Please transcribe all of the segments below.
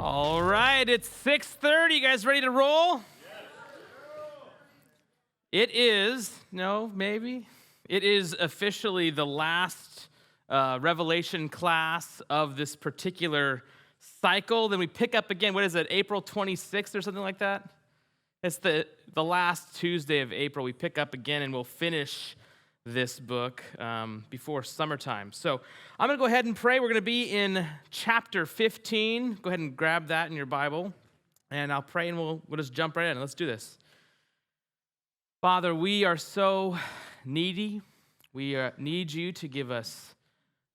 All right, it's 6:30. You guys ready to roll? Yes. It is, It is officially the last Revelation class of this particular cycle. Then we pick up again, what is it, April 26th or something like that? It's the last Tuesday of April. We pick up again and we'll finish this book before summertime. So I'm going to go ahead and pray. We're going to be in chapter 15. Go ahead and grab that in your Bible, and I'll pray, and we'll just jump right in. Let's do this. Father, we are so needy. We need you to give us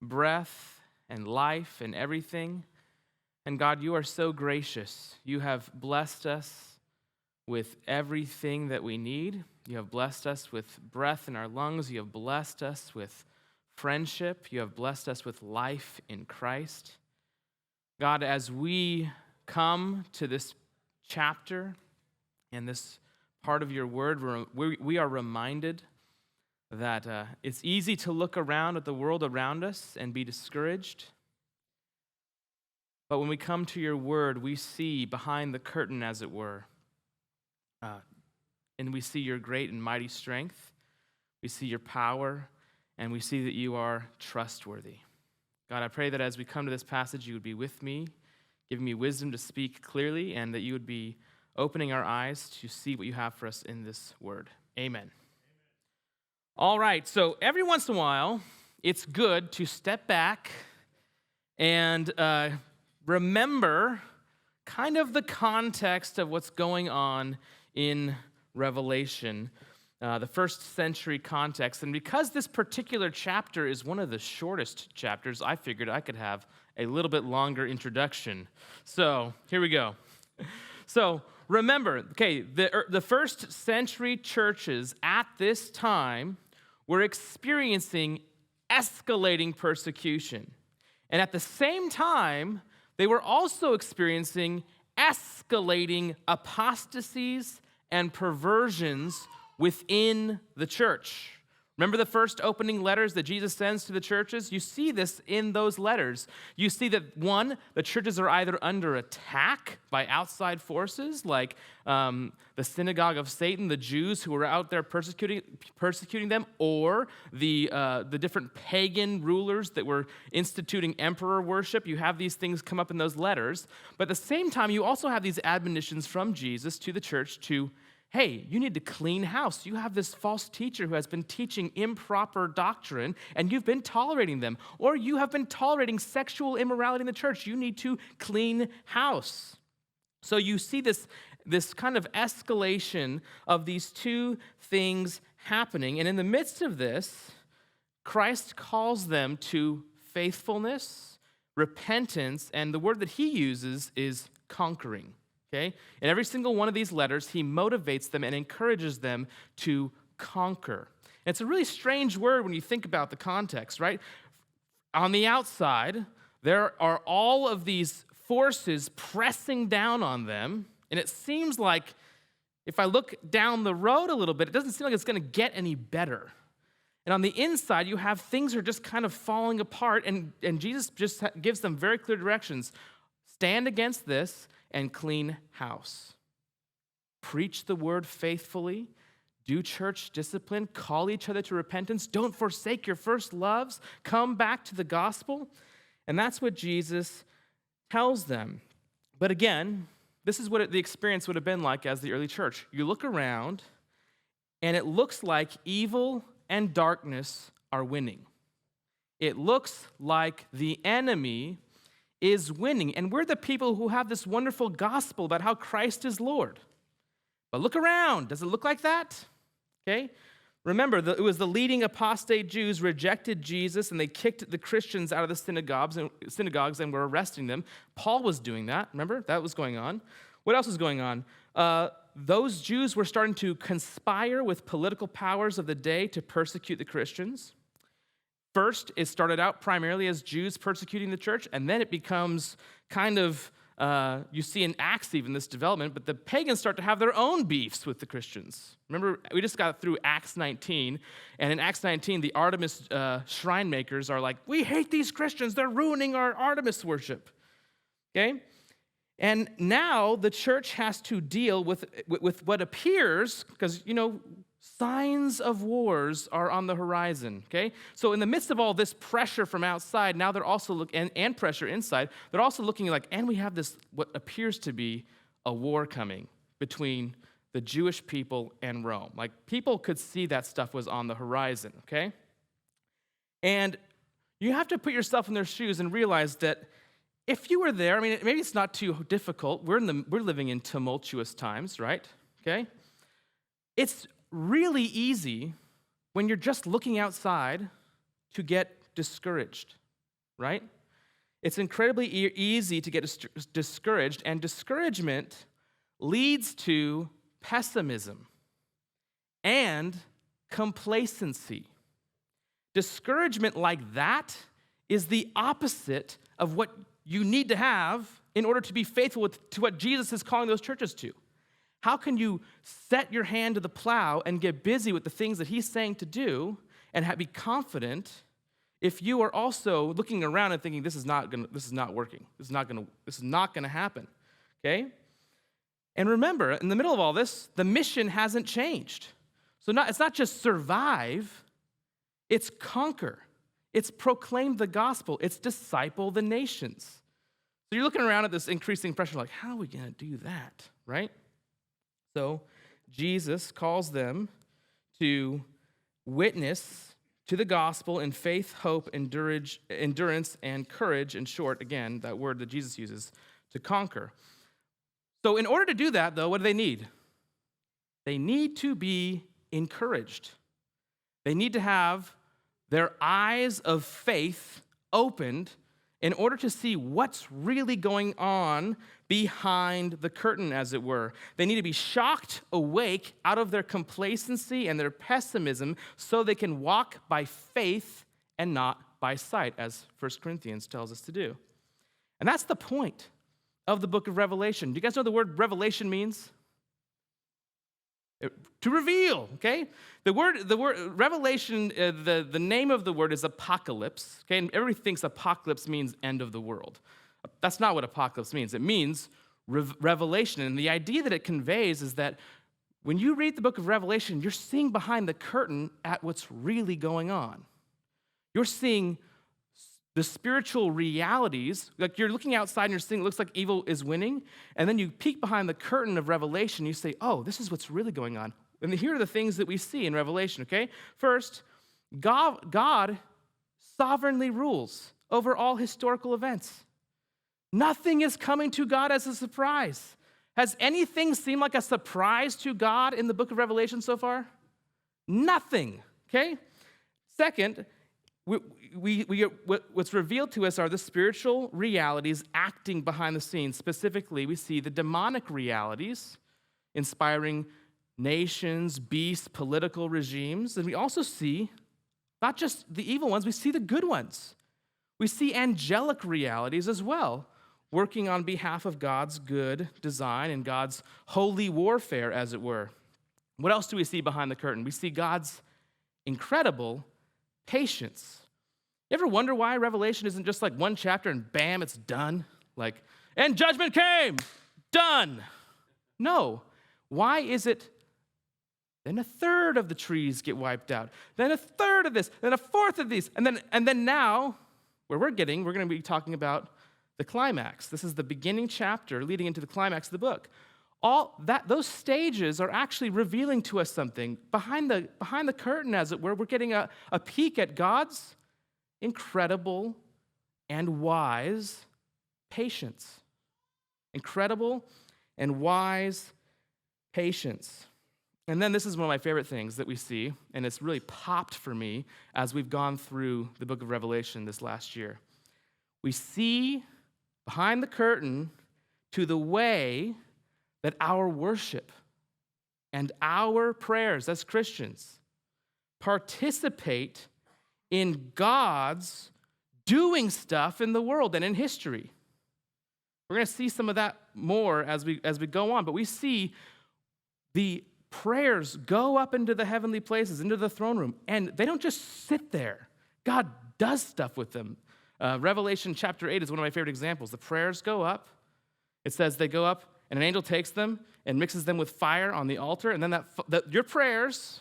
breath and life and everything. And God, you are so gracious. You have blessed us with everything that we need. You have blessed us with breath in our lungs. You have blessed us with friendship. You have blessed us with life in Christ. God, as we come to this chapter and this part of your word, we are reminded that it's easy to look around at the world around us and be discouraged. But when we come to your word, we see behind the curtain, as it were, and we see your great and mighty strength. We see your power, and we see that you are trustworthy. God, I pray that as we come to this passage, you would be with me, giving me wisdom to speak clearly, and that you would be opening our eyes to see what you have for us in this word. Amen. All right, so every once in a while, it's good to step back and remember kind of the context of what's going on in Revelation, the first century context. And because this particular chapter is one of the shortest chapters, I figured I could have a little bit longer introduction. So here we go. So remember, the first century churches at this time were experiencing escalating persecution. And at the same time, they were also experiencing escalating apostasies and perversions within the church. Remember the first opening letters that Jesus sends to the churches? You see this in those letters. You see that, one, the churches are either under attack by outside forces, like the synagogue of Satan, the Jews who were out there persecuting them, or the different pagan rulers that were instituting emperor worship. You have these things come up in those letters. But at the same time, you also have these admonitions from Jesus to the church to, hey, you need to clean house. You have this false teacher who has been teaching improper doctrine, and you've been tolerating them. Or you have been tolerating sexual immorality in the church. You need to clean house. So you see this kind of escalation of these two things happening. And in the midst of this, Christ calls them to faithfulness, repentance, and the word that he uses is conquering. Okay? In every single one of these letters, he motivates them and encourages them to conquer. And it's a really strange word when you think about the context, right? On the outside, there are all of these forces pressing down on them, and it seems like if I look down the road a little bit, it doesn't seem like it's going to get any better. And on the inside, you have things are just kind of falling apart, and Jesus just gives them very clear directions. Stand against this and clean house. Preach the word faithfully. Do church discipline. Call each other to repentance. Don't forsake your first loves. Come back to the gospel. And that's what Jesus tells them. But again, this is what the experience would have been like as the early church. You look around, and it looks like evil and darkness are winning. It looks like the enemy is winning. And we're the people who have this wonderful gospel about how Christ is Lord. But look around. Does it look like that? Okay? Remember, it was the leading apostate Jews rejected Jesus, and they kicked the Christians out of the synagogues and were arresting them. Paul was doing that. Remember? That was going on. What else was going on? Those Jews were starting to conspire with political powers of the day to persecute the Christians. First, it started out primarily as Jews persecuting the church, and then it becomes kind of, you see in Acts even this development, but the pagans start to have their own beefs with the Christians. Remember, we just got through Acts 19, and in Acts 19, the Artemis shrine makers are like, we hate these Christians, they're ruining our Artemis worship, okay? And now the church has to deal with what appears, because, signs of wars are on the horizon, okay? So in the midst of all this pressure from outside, now they're also and pressure inside, they're also looking and we have this, what appears to be a war coming between the Jewish people and Rome. Like, people could see that stuff was on the horizon, okay? And you have to put yourself in their shoes and realize that if you were there, maybe it's not too difficult. We're living in tumultuous times, right? Okay? It's really easy when you're just looking outside to get discouraged, right? It's incredibly easy to get discouraged, and discouragement leads to pessimism and complacency. Discouragement like that is the opposite of what you need to have in order to be faithful to what Jesus is calling those churches to. How can you set your hand to the plow and get busy with the things that he's saying to do and be confident if you are also looking around and thinking, this is not working, this is not gonna happen, okay? And remember, in the middle of all this, the mission hasn't changed. So it's not just survive, it's conquer. It's proclaim the gospel. It's disciple the nations. So you're looking around at this increasing pressure, like, how are we gonna do that, right? So Jesus calls them to witness to the gospel in faith, hope, endurance, and courage. In short, again, that word that Jesus uses, to conquer. So in order to do that, though, what do they need? They need to be encouraged. They need to have their eyes of faith opened in order to see what's really going on behind the curtain, as it were. They need to be shocked awake out of their complacency and their pessimism so they can walk by faith and not by sight, as 1 Corinthians tells us to do. And that's the point of the book of Revelation. Do you guys know what the word revelation means? To reveal, okay? The word revelation, the name of the word is apocalypse, okay? And everybody thinks apocalypse means end of the world. That's not what apocalypse means. It means revelation. And the idea that it conveys is that when you read the book of Revelation, you're seeing behind the curtain at what's really going on. You're seeing the spiritual realities, like you're looking outside and you're seeing it looks like evil is winning, and then you peek behind the curtain of Revelation, you say, oh, this is what's really going on. And here are the things that we see in Revelation, okay? First, God sovereignly rules over all historical events. Nothing is coming to God as a surprise. Has anything seemed like a surprise to God in the book of Revelation so far? Nothing, okay? Second, what's revealed to us are the spiritual realities acting behind the scenes. Specifically, we see the demonic realities inspiring nations, beasts, political regimes. And we also see not just the evil ones, we see the good ones. We see angelic realities as well, working on behalf of God's good design and God's holy warfare, as it were. What else do we see behind the curtain? We see God's incredible patience. You ever wonder why Revelation isn't just like one chapter and bam, it's done? Like, and judgment came, done. No. Why is it then a third of the trees get wiped out, then a third of this, then a fourth of these, and then now, where we're going to be talking about the climax. This is the beginning chapter leading into the climax of the book. Those stages are actually revealing to us something. Behind the curtain, as it were, we're getting a peek at God's incredible and wise patience. Incredible and wise patience. And then this is one of my favorite things that we see, and it's really popped for me as we've gone through the book of Revelation this last year. We see behind the curtain to the way that our worship and our prayers as Christians participate in God's doing stuff in the world and in history. We're going to see some of that more as we go on, but we see the prayers go up into the heavenly places, into the throne room, and they don't just sit there. God does stuff with them. Revelation chapter 8 is one of my favorite examples. The prayers go up. It says they go up, and an angel takes them and mixes them with fire on the altar, and then your prayers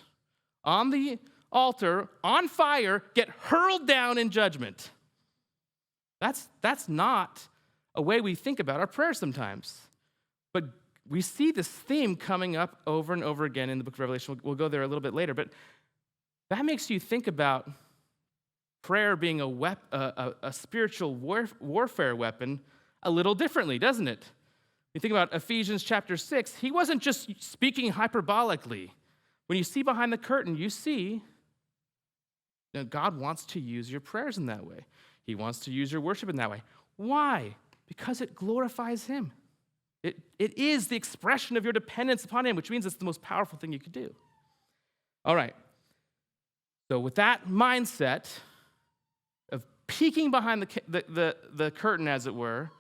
on the altar, on fire, get hurled down in judgment. That's not a way we think about our prayers sometimes. But we see this theme coming up over and over again in the book of Revelation. We'll go there a little bit later, but that makes you think about prayer being a spiritual warfare weapon a little differently, doesn't it? You think about Ephesians chapter 6, he wasn't just speaking hyperbolically. When you see behind the curtain, you see that God wants to use your prayers in that way. He wants to use your worship in that way. Why? Because it glorifies him. It is the expression of your dependence upon him, which means it's the most powerful thing you could do. All right. So with that mindset of peeking behind the curtain, as it were,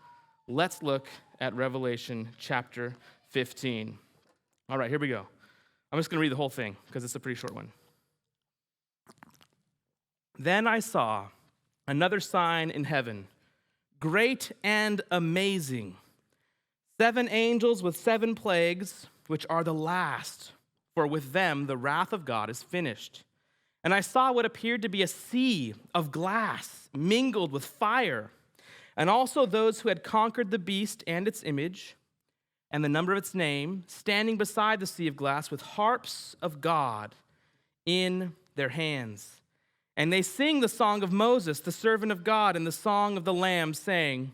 let's look at Revelation chapter 15. All right, here we go. I'm just going to read the whole thing because it's a pretty short one. Then I saw another sign in heaven, great and amazing. 7 angels with 7 plagues, which are the last, for with them the wrath of God is finished. And I saw what appeared to be a sea of glass mingled with fire, and also those who had conquered the beast and its image, and the number of its name, standing beside the sea of glass with harps of God in their hands. And they sing the song of Moses, the servant of God, and the song of the Lamb, saying,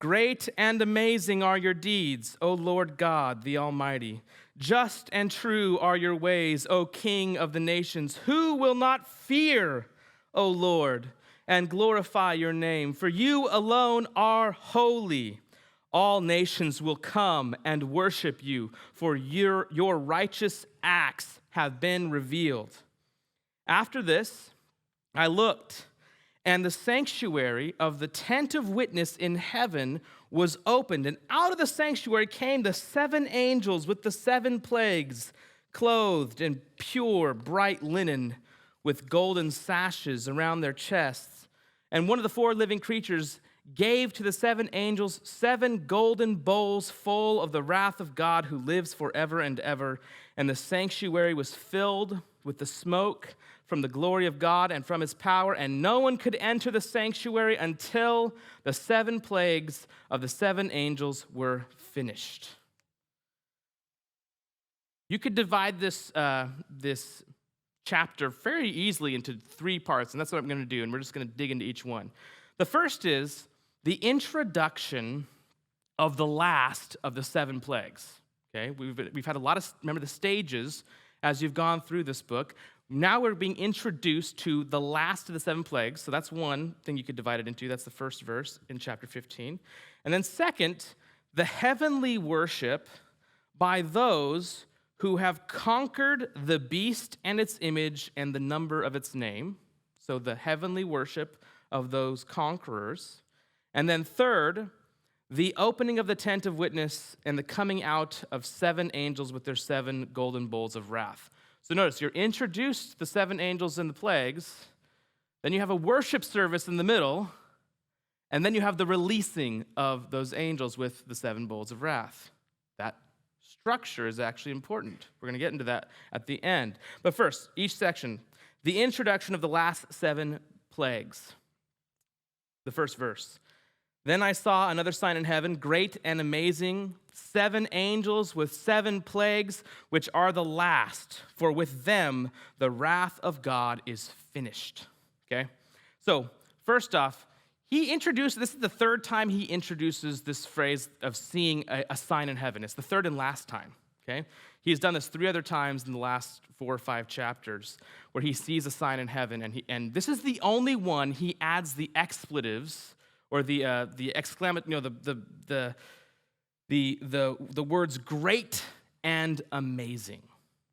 Great and amazing are your deeds, O Lord God, the Almighty. Just and true are your ways, O King of the nations. Who will not fear, O Lord, and glorify your name? For you alone are holy. All nations will come and worship you, for your righteous acts have been revealed. After this, I looked, and the sanctuary of the tent of witness in heaven was opened, and out of the sanctuary came the 7 angels with the 7 plagues, clothed in pure, bright linen, with golden sashes around their chests. And one of the 4 living creatures gave to the 7 angels 7 golden bowls full of the wrath of God who lives forever and ever. And the sanctuary was filled with the smoke from the glory of God and from his power, and no one could enter the sanctuary until the 7 plagues of the 7 angels were finished. You could divide this chapter very easily into 3 parts, and that's what I'm going to do, and we're just going to dig into each one. The first is the introduction of the last of the 7 plagues. Okay, we've had a lot of, remember the stages as you've gone through this book. Now we're being introduced to the last of the 7 plagues. So that's one thing you could divide it into. That's the first verse in chapter 15. And then second, the heavenly worship by those who have conquered the beast and its image and the number of its name. So the heavenly worship of those conquerors. And then third, the opening of the tent of witness and the coming out of 7 angels with their 7 golden bowls of wrath. So notice, you're introduced to the 7 angels and the plagues, then you have a worship service in the middle, and then you have the releasing of those angels with the 7 bowls of wrath. That structure is actually important. We're going to get into that at the end. But first, each section, the introduction of the last 7 plagues. The first verse. Then I saw another sign in heaven, great and amazing, 7 angels with 7 plagues, which are the last, for with them the wrath of God is finished. Okay? So, first off, this is the 3rd time he introduces this phrase of seeing a sign in heaven. It's the 3rd and last time. Okay? He's done this 3 other times in the last 4 or 5 chapters where he sees a sign in heaven, and this is the only one he adds the expletives or the words great and amazing.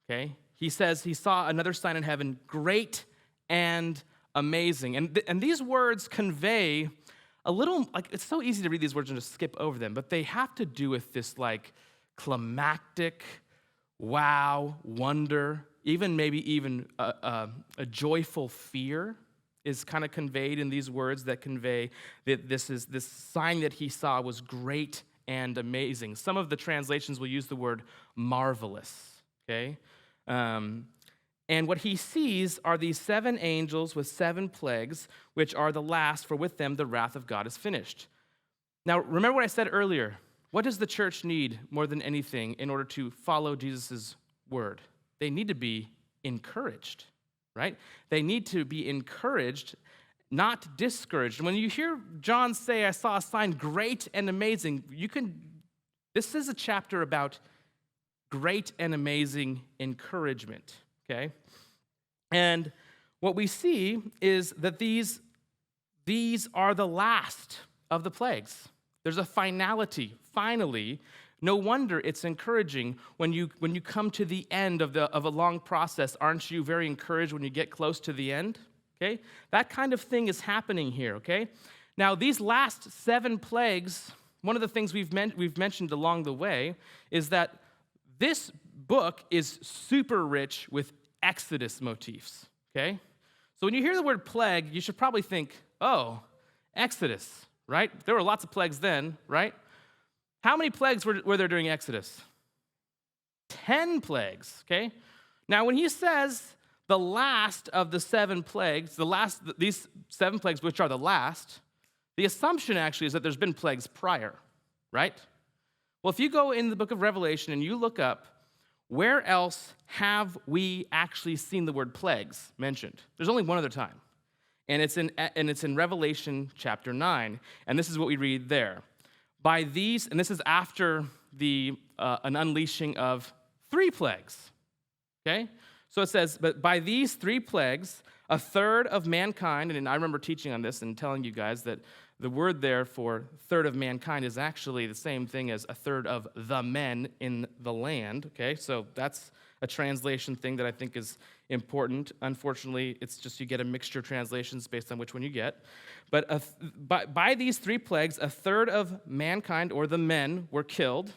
Okay? He says he saw another sign in heaven, great and amazing. And these words convey a little, like, it's so easy to read these words and just skip over them, but they have to do with this, like, climactic, wow, wonder, even a joyful fear is kind of conveyed in these words that convey that this sign that he saw was great and amazing. Some of the translations will use the word marvelous, okay? And what he sees are these 7 angels with 7 plagues, which are the last, for with them the wrath of God is finished. Now, remember what I said earlier. What does the church need more than anything in order to follow Jesus' word? They need to be encouraged, right? They need to be encouraged, not discouraged. When you hear John say, I saw a sign great and amazing, this is a chapter about great and amazing encouragement, okay? And what we see is that these are the last of the plagues. There's a finality, finally. No wonder it's encouraging when you come to the end of a long process. Aren't you very encouraged when you get close to the end? Okay? That kind of thing is happening here, okay? Now, these last 7 plagues, one of the things we've mentioned along the way is that this book is super rich with Exodus motifs, okay? So when you hear the word plague, you should probably think, oh, Exodus, right? There were lots of plagues then, right? How many plagues were there during Exodus? 10 plagues, okay? Now, when he says the last of the 7 plagues, these 7 plagues, which are the last, the assumption actually is that there's been plagues prior, right? Well, if you go in the book of Revelation and you look up, where else have we actually seen the word plagues mentioned? There's only one other time, and it's in Revelation chapter 9, and this is what we read there. By these, and this is after an unleashing of 3 plagues, okay? So it says, but by these 3 plagues, a third of mankind, and I remember teaching on this and telling you guys that the word there for third of mankind is actually the same thing as a third of the men in the land, okay? So that's a translation thing that I think is important. Unfortunately, it's just you get a mixture of translations based on which one you get. But by these 3 plagues, a third of mankind, or the men, were killed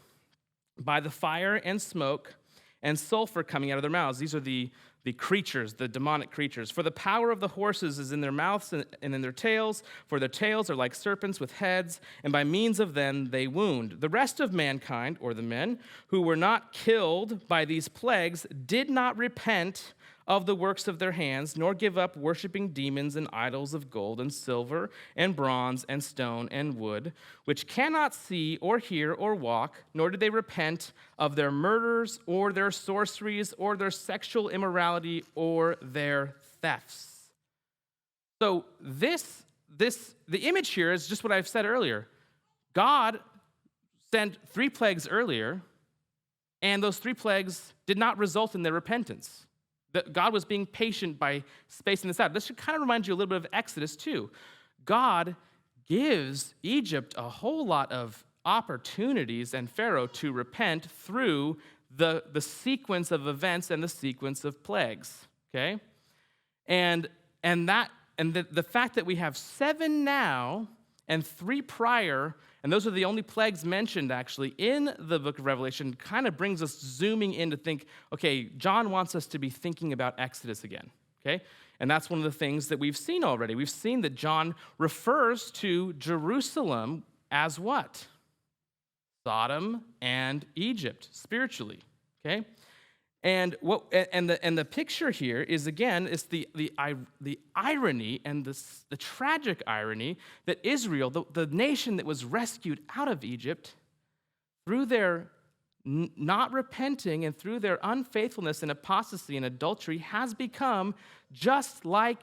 by the fire and smoke and sulfur coming out of their mouths. These are the creatures, the demonic creatures. For the power of the horses is in their mouths and in their tails, for their tails are like serpents with heads, and by means of them they wound. The rest of mankind, or the men, who were not killed by these plagues, did not repent of the works of their hands, nor give up worshiping demons and idols of gold and silver and bronze and stone and wood, which cannot see or hear or walk, nor did they repent of their murders or their sorceries or their sexual immorality or their thefts. So the image here is just what I've said earlier. God sent 3 plagues earlier, and those 3 plagues did not result in their repentance. That God was being patient by spacing this out. This should kind of remind you a little bit of Exodus too. God gives Egypt a whole lot of opportunities and Pharaoh to repent through the sequence of events and the sequence of plagues. Okay, and the fact that we have 7 now and 3 prior, and those are the only plagues mentioned actually in the book of Revelation, kind of brings us zooming in to think, okay, John wants us to be thinking about Exodus again, okay? And that's one of the things that we've seen already. We've seen that John refers to Jerusalem as what? Sodom and Egypt, spiritually, okay? And the picture here is, again, it's the irony and the tragic irony that Israel, the nation that was rescued out of Egypt, through their not repenting and through their unfaithfulness and apostasy and adultery, has become just like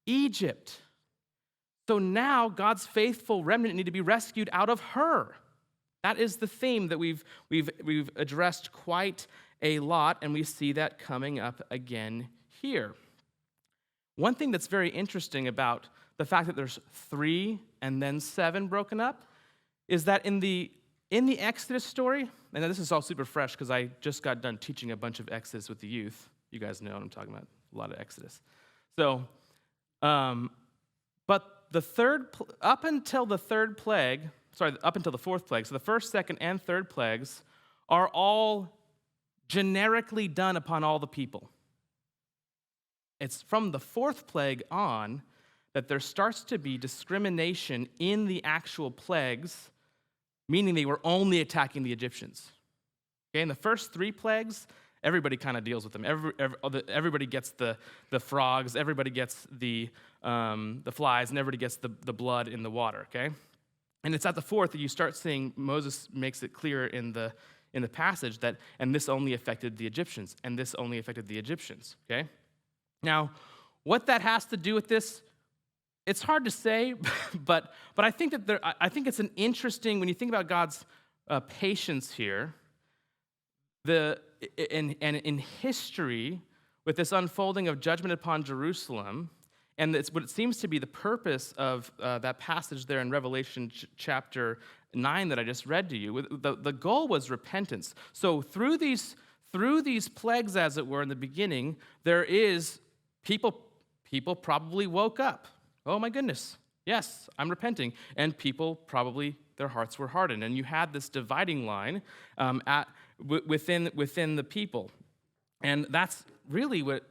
Egypt. So now God's faithful remnant need to be rescued out of her. That is the theme that we've addressed quite a lot, and we see that coming up again here. One thing that's very interesting about the fact that there's 3 and then 7 broken up is that in the Exodus story, and this is all super fresh because I just got done teaching a bunch of Exodus with the youth. You guys know what I'm talking about, a lot of Exodus. So, but up until the 4th plague, so the first, second, and third plagues are all generically done upon all the people. It's from the 4th plague on that there starts to be discrimination in the actual plagues meaning they were only attacking the Egyptians. Okay, in the first 3 plagues, everybody kind of deals with them. Everybody gets the frogs, everybody gets the flies, and everybody gets the blood in the water, okay? And it's at the 4th that you start seeing Moses makes it clear in the passage that, and this only affected the Egyptians, and this only affected the Egyptians, okay? Now, what that has to do with this, it's hard to say, but I think that I think it's an interesting, when you think about God's patience here, and in history, with this unfolding of judgment upon Jerusalem, and it's what it seems to be the purpose of that passage there in Revelation chapter 9 that I just read to you. The goal was repentance. So through these plagues, as it were, in the beginning, there is people probably woke up. Oh my goodness, yes, I'm repenting. And people probably, their hearts were hardened. And you had this dividing line within the people. And that's really what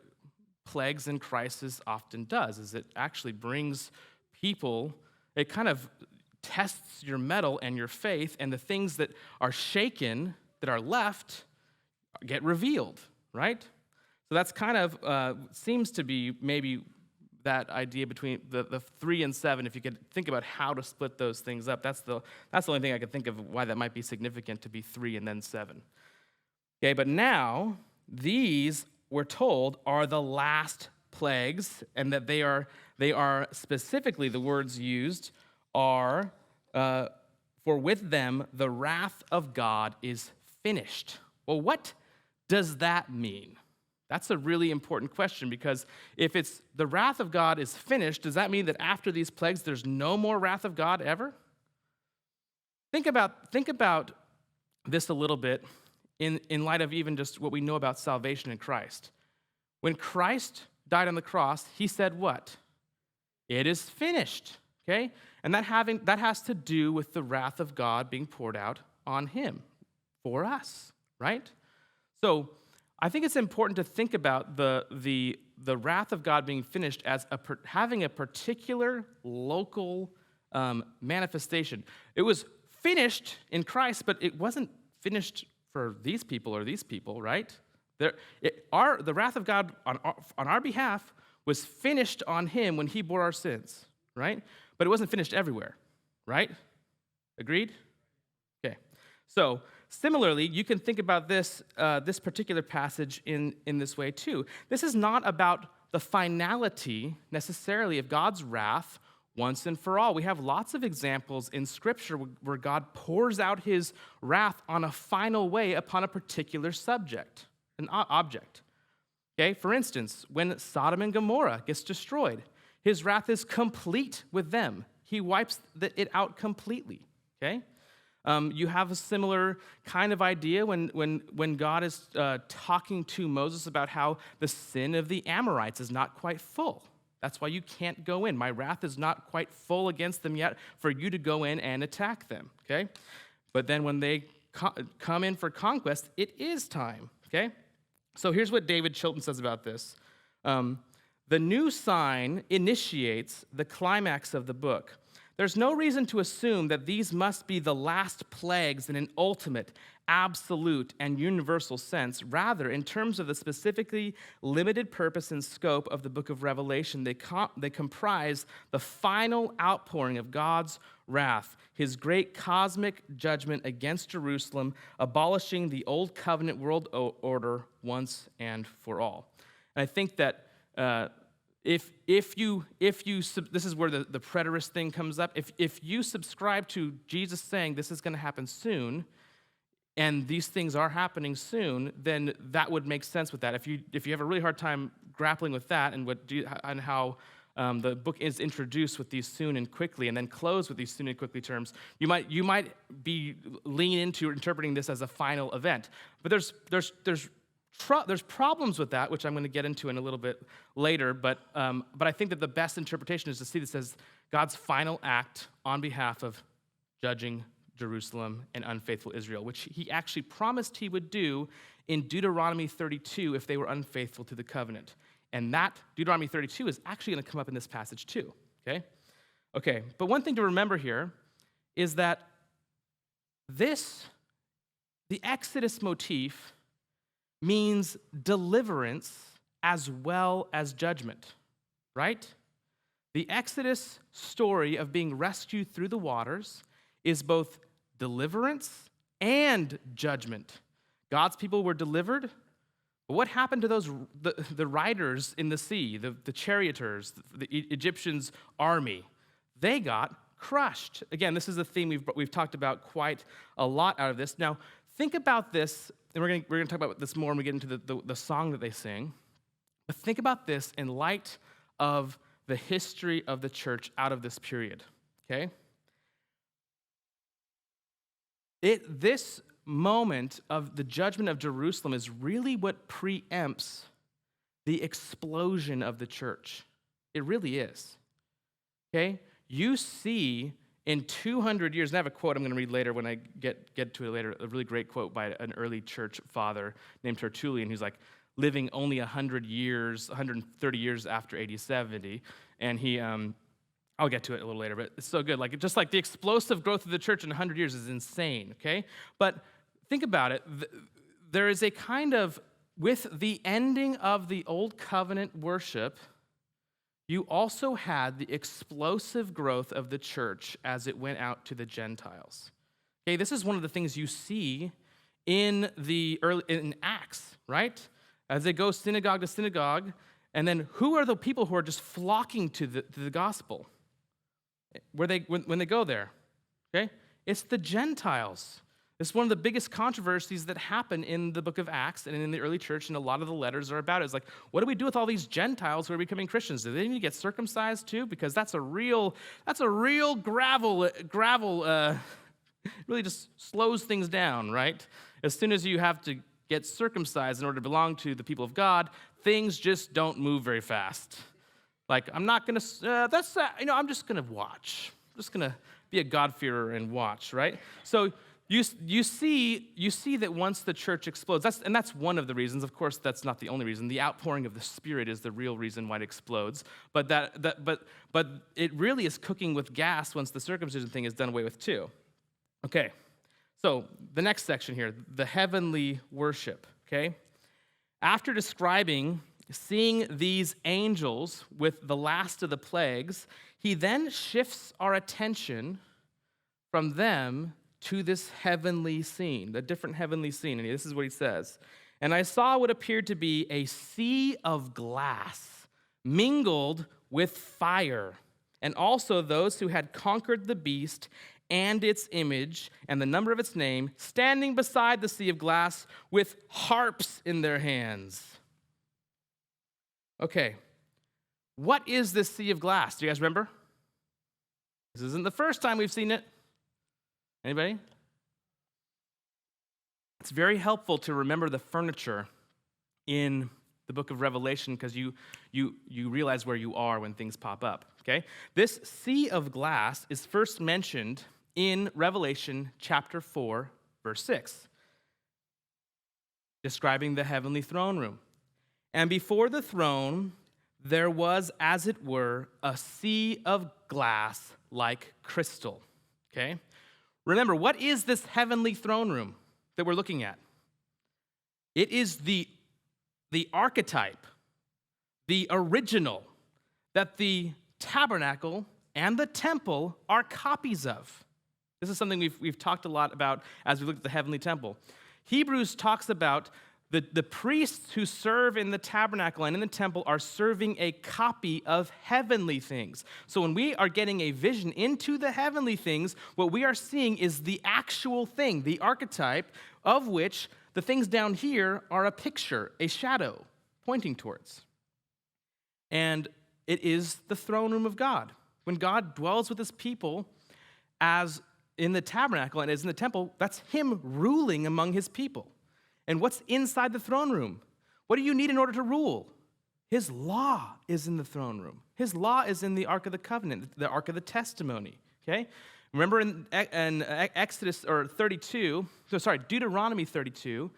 plagues and crisis often does, is it actually brings people, it kind of tests your mettle and your faith, and the things that are shaken, that are left, get revealed, right? So that's kind of, seems to be maybe that idea between the 3 and 7, if you could think about how to split those things up. That's the only thing I could think of why that might be significant to be 3 and then 7. Okay, but now, these, we're told, are the last plagues, and that they are specifically, the words used are, for with them the wrath of God is finished. Well, what does that mean? That's a really important question, because if it's the wrath of God is finished, does that mean that after these plagues there's no more wrath of God ever? Think about this a little bit in light of even just what we know about salvation in Christ. When Christ died on the cross, he said what? It is finished, okay? And that has to do with the wrath of God being poured out on him for us, right? So I think it's important to think about the wrath of God being finished as having a particular local manifestation. It was finished in Christ, but it wasn't finished for these people or these people, right? The wrath of God on our behalf was finished on him when he bore our sins, right? But it wasn't finished everywhere, right? Agreed? Okay. So similarly, you can think about this particular passage in this way too. This is not about the finality necessarily of God's wrath once and for all. We have lots of examples in Scripture where God pours out his wrath on a final way upon a particular subject, an object. Okay, for instance, when Sodom and Gomorrah gets destroyed, his wrath is complete with them. He wipes it out completely, okay? You have a similar kind of idea when God is talking to Moses about how the sin of the Amorites is not quite full. That's why you can't go in. My wrath is not quite full against them yet for you to go in and attack them, okay? But then when they come in for conquest, it is time, okay? So here's what David Chilton says about this. The new sign initiates the climax of the book. There's no reason to assume that these must be the last plagues in an ultimate, absolute, and universal sense. Rather, in terms of the specifically limited purpose and scope of the book of Revelation, they comprise the final outpouring of God's wrath, his great cosmic judgment against Jerusalem, abolishing the old covenant world order once and for all. And I think that if you this is where the preterist thing comes up. If you subscribe to Jesus saying this is going to happen soon, and these things are happening soon, then that would make sense with that. If you have a really hard time grappling with that and how the book is introduced with these soon and quickly, and then closed with these soon and quickly terms, you might be lean into interpreting this as a final event. But there's problems with that, which I'm going to get into in a little bit later, but I think that the best interpretation is to see this as God's final act on behalf of judging Jerusalem and unfaithful Israel, which he actually promised he would do in Deuteronomy 32 if they were unfaithful to the covenant. And that Deuteronomy 32 is actually going to come up in this passage too, okay? But one thing to remember here is that The Exodus motif means deliverance as well as judgment, right? The Exodus story of being rescued through the waters is both deliverance and judgment. God's people were delivered. But what happened to the riders in the sea, the charioteers, the Egyptians' army? They got crushed. Again, this is a theme we've talked about quite a lot out of this. Now, think about this, and we're going to talk about this more when we get into the song that they sing. But think about this in light of the history of the church out of this period, okay? This moment of the judgment of Jerusalem is really what preempts the explosion of the church. It really is, okay? You see in 200 years, and I have a quote I'm going to read later when I get to it later, a really great quote by an early church father named Tertullian, who's like living only 100 years, 130 years after AD 70, and he, I'll get to it a little later, but it's so good. Like, just like the explosive growth of the church in 100 years is insane, okay? But think about it. There is a kind of, with the ending of the Old Covenant worship, you also had the explosive growth of the church as it went out to the Gentiles. Okay, this is one of the things you see in Acts, right? As they go synagogue to synagogue, and then who are the people who are just flocking to the gospel? When they go there, okay? It's the Gentiles. It's one of the biggest controversies that happen in the book of Acts and in the early church, and a lot of the letters are about it. It's like, what do we do with all these Gentiles who are becoming Christians? Do they need to get circumcised too? Because that's a real gravel, really just slows things down, right? As soon as you have to get circumcised in order to belong to the people of God, things just don't move very fast. Like, I'm not going to, I'm just going to watch. I'm just going to be a God-fearer and watch, right? So you see that once the church explodes, that's one of the reasons. Of course, that's not the only reason. The outpouring of the Spirit is the real reason why it explodes. But it really is cooking with gas once the circumcision thing is done away with too. Okay, so the next section here, the heavenly worship, okay? After describing seeing these angels with the last of the plagues, he then shifts our attention from them to this heavenly scene, the different heavenly scene. And this is what he says. And I saw what appeared to be a sea of glass mingled with fire, and also those who had conquered the beast and its image and the number of its name, standing beside the sea of glass with harps in their hands. Okay, what is this sea of glass? Do you guys remember? This isn't the first time we've seen it. Anybody? It's very helpful to remember the furniture in the book of Revelation because you realize where you are when things pop up, okay? This sea of glass is first mentioned in Revelation chapter 4, verse 6, describing the heavenly throne room. And before the throne, there was, as it were, a sea of glass like crystal, okay? Remember, what is this heavenly throne room that we're looking at? It is the archetype, the original, that the tabernacle and the temple are copies of. This is something we've talked a lot about as we look at the heavenly temple. Hebrews talks about the priests who serve in the tabernacle and in the temple are serving a copy of heavenly things. So when we are getting a vision into the heavenly things, what we are seeing is the actual thing, the archetype of which the things down here are a picture, a shadow pointing towards. And it is the throne room of God. When God dwells with his people as in the tabernacle and as in the temple, that's him ruling among his people. And what's inside the throne room? What do you need in order to rule? His law is in the throne room. His law is in the Ark of the Covenant, the Ark of the Testimony, okay? Remember in Deuteronomy 32,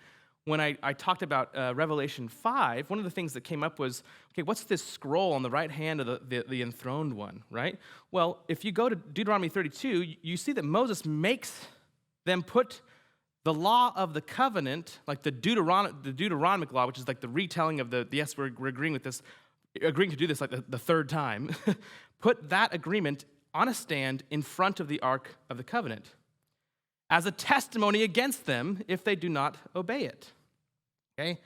when I talked about Revelation 5, one of the things that came up was, okay, what's this scroll on the right hand of the enthroned one, right? Well, if you go to Deuteronomy 32, you see that Moses makes then put the law of the covenant, like the Deuteronomic law, which is like the retelling of yes, we're agreeing with this, agreeing to do this like the third time, put that agreement on a stand in front of the Ark of the Covenant as a testimony against them if they do not obey it. Okay?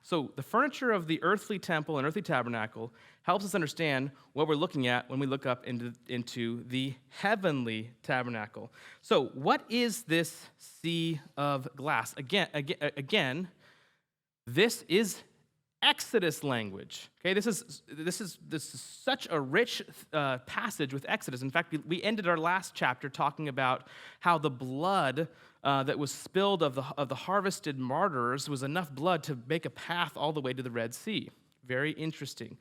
So the furniture of the earthly temple and earthly tabernacle helps us understand what we're looking at when we look up into the heavenly tabernacle. So what is this sea of glass? Again, this is Exodus language. Okay, this is such a rich passage with Exodus. In fact, we ended our last chapter talking about how the blood that was spilled of the harvested martyrs was enough blood to make a path all the way to the Red Sea. Very interesting.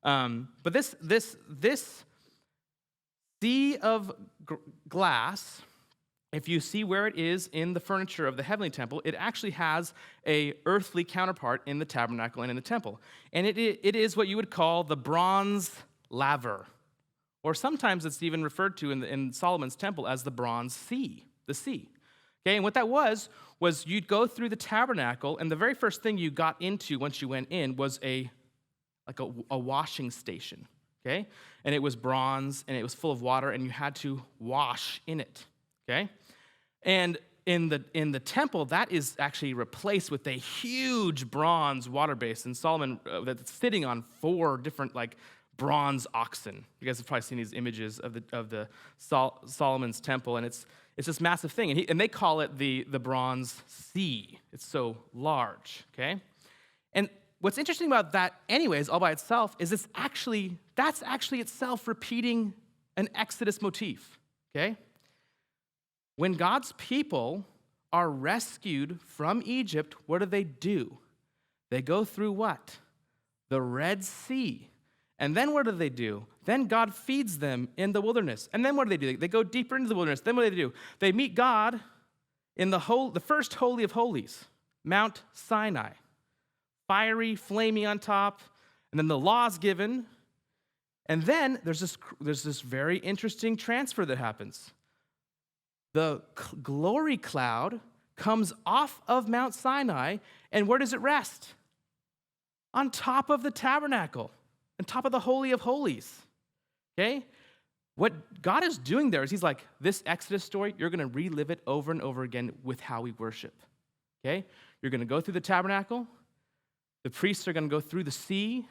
But this sea of glass, if you see where it is in the furniture of the heavenly temple, it actually has a earthly counterpart in the tabernacle and in the temple. And it is what you would call the bronze laver. Or sometimes it's even referred to in Solomon's temple as the bronze sea, the sea. Okay, and what that was you'd go through the tabernacle, and the very first thing you got into once you went in was a washing station. Okay? And it was bronze, and it was full of water, and you had to wash in it. Okay? And in the temple, that is actually replaced with a huge bronze water basin. Solomon that's sitting on 4 different bronze oxen. You guys have probably seen these images of the Solomon's temple, and it's this massive thing. And they call it the bronze sea. It's so large. Okay? And what's interesting about that, anyways, all by itself, is that's actually itself repeating an Exodus motif. Okay? When God's people are rescued from Egypt, what do? They go through what? The Red Sea. And then what do? Then God feeds them in the wilderness. And then what do? They go deeper into the wilderness. Then what do? They meet God in the first Holy of Holies, Mount Sinai. Fiery, flaming on top, and then the law is given. And then there's this very interesting transfer that happens. The glory cloud comes off of Mount Sinai, and where does it rest? On top of the tabernacle, on top of the Holy of Holies. Okay? What God is doing there is he's like, this Exodus story, you're going to relive it over and over again with how we worship. Okay? You're going to go through the tabernacle. The priests are going to go through the sea.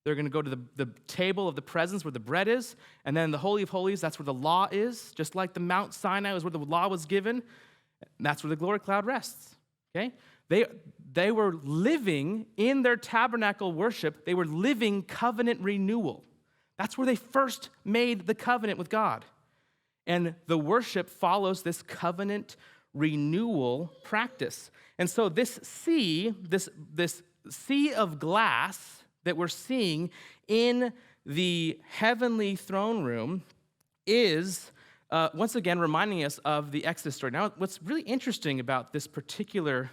They're going to go to the table of the presence where the bread is. And then the Holy of Holies, that's where the law is. Just like the Mount Sinai was where the law was given. That's where the glory cloud rests. Okay? They were living in their tabernacle worship. They were living covenant renewal. That's where they first made the covenant with God. And the worship follows this covenant renewal practice. And so this sea of glass that we're seeing in the heavenly throne room is, once again, reminding us of the Exodus story. Now, what's really interesting about this particular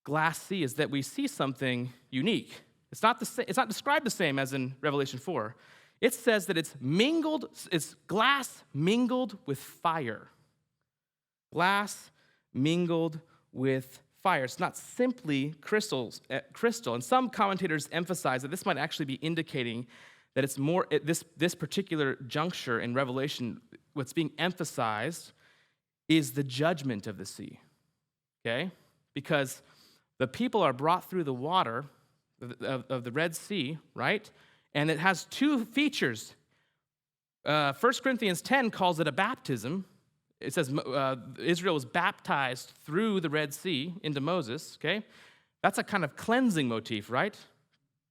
glass sea is that we see something unique. It's not described the same as in Revelation 4. It says that it's glass mingled with fire. Glass mingled with fire. It's not simply crystal. And some commentators emphasize that this might actually be indicating that it's more at this particular juncture in Revelation, what's being emphasized is the judgment of the sea. Okay? Because the people are brought through the water of the Red Sea, right? And it has 2 features. 1 Corinthians 10 calls it a baptism. It says Israel was baptized through the Red Sea into Moses, okay? That's a kind of cleansing motif, right?